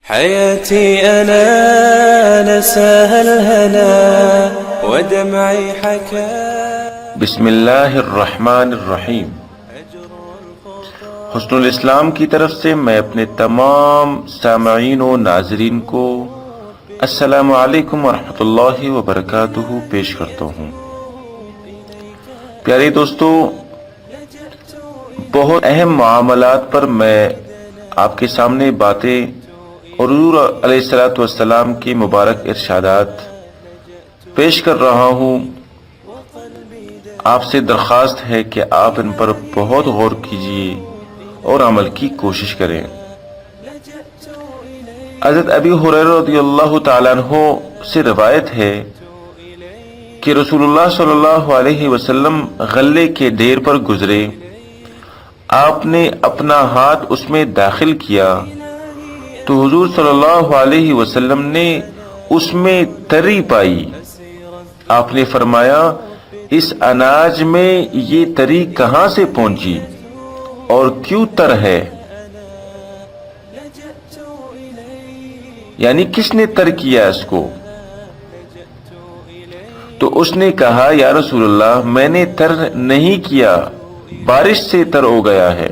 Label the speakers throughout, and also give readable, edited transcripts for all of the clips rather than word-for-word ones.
Speaker 1: حياتي أنا نساها الهنا ودمعي حكى.
Speaker 2: بسم اللہ الرحمن الرحیم. حسن الاسلام کی طرف سے میں اپنے تمام سامعین و ناظرین کو السلام علیکم ورحمۃ اللہ وبرکاتہ پیش کرتا ہوں. پیارے دوستو، بہت اہم معاملات پر میں آپ کے سامنے باتیں اور حضور علیہ الصلوۃ والسلام کی مبارک ارشادات پیش کر رہا ہوں. آپ سے درخواست ہے کہ آپ ان پر بہت غور کیجیے اور عمل کی کوشش کریں. حضرت ابی ہریرہ رضی اللہ تعالیٰ عنہ سے روایت ہے کہ رسول اللہ صلی اللہ علیہ وسلم غلے کے ڈھیر پر گزرے. آپ نے اپنا ہاتھ اس میں داخل کیا تو حضور صلی اللہ علیہ وسلم نے اس میں تری پائی. آپ نے فرمایا، اس اناج میں یہ تری کہاں سے پہنچی اور کیوں تر ہے؟ یعنی کس نے تر کیا اس کو؟ تو اس نے کہا، یا رسول اللہ، میں نے تر نہیں کیا، بارش سے تر ہو گیا ہے.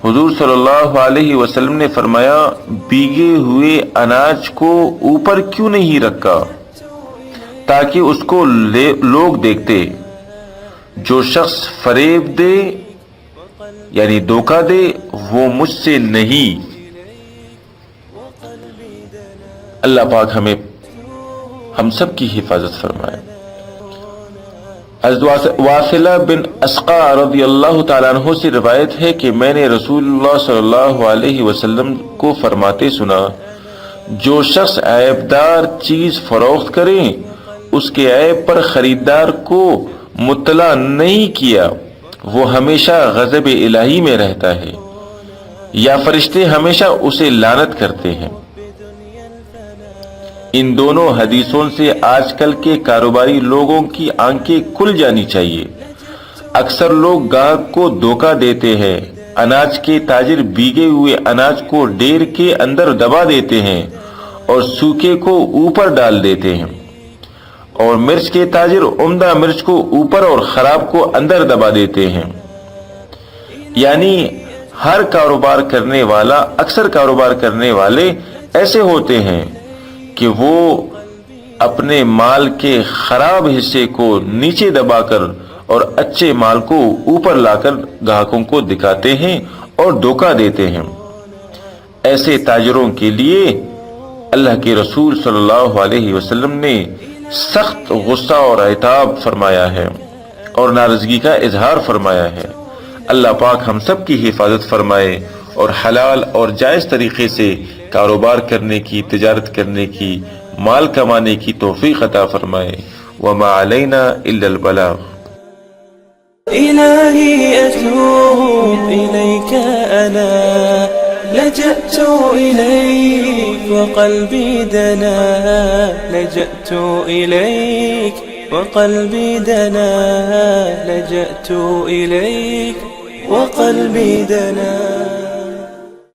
Speaker 2: حضور صلی اللہ علیہ وسلم نے فرمایا، بھیگے ہوئے اناج کو اوپر کیوں نہیں رکھا تاکہ اس کو لوگ دیکھتے؟ جو شخص فریب دے یعنی دھوکہ دے وہ مجھ سے نہیں. اللہ پاک ہم سب کی حفاظت فرمائے. حضرت واصلہ بن اسقع رضی اللہ تعالیٰ عنہ سے روایت ہے کہ میں نے رسول اللہ صلی اللہ علیہ وسلم کو فرماتے سنا، جو شخص عیبدار چیز فروخت کرے اس کے عیب پر خریدار کو مطلع نہیں کیا، وہ ہمیشہ غضب الہی میں رہتا ہے یا فرشتے ہمیشہ اسے لعنت کرتے ہیں. ان دونوں حدیثوں سے آج کل کے کاروباری لوگوں کی آنکھیں کھل جانی چاہیے. اکثر لوگ گاہک کو دھوکہ دیتے ہیں. اناج کے تاجر بھیگے ہوئے اناج کو ڈھیر کے اندر دبا دیتے ہیں اور سوکھے کو اوپر ڈال دیتے ہیں، اور مرچ کے تاجر عمدہ مرچ کو اوپر اور خراب کو اندر دبا دیتے ہیں. یعنی اکثر کاروبار کرنے والے ایسے ہوتے ہیں کہ وہ اپنے مال کے خراب حصے کو نیچے دبا کر اور اچھے مال کو اوپر لا کر گاہکوں کو دکھاتے ہیں اور دھوکہ دیتے ہیں. ایسے تاجروں کے لیے اللہ کے رسول صلی اللہ علیہ وسلم نے سخت غصہ اور عتاب فرمایا ہے اور ناراضگی کا اظہار فرمایا ہے. اللہ پاک ہم سب کی حفاظت فرمائے اور حلال اور جائز طریقے سے کاروبار کرنے کی، تجارت کرنے کی، مال کمانے کی توفیق عطا فرمائے. وما علینا الا البلاغ.
Speaker 1: إلهي أتوب إليك أنا لجأت إليك وقلبي دنا، لجأت إليك وقلبي دنا، لجأت إليك وقلبي دنا.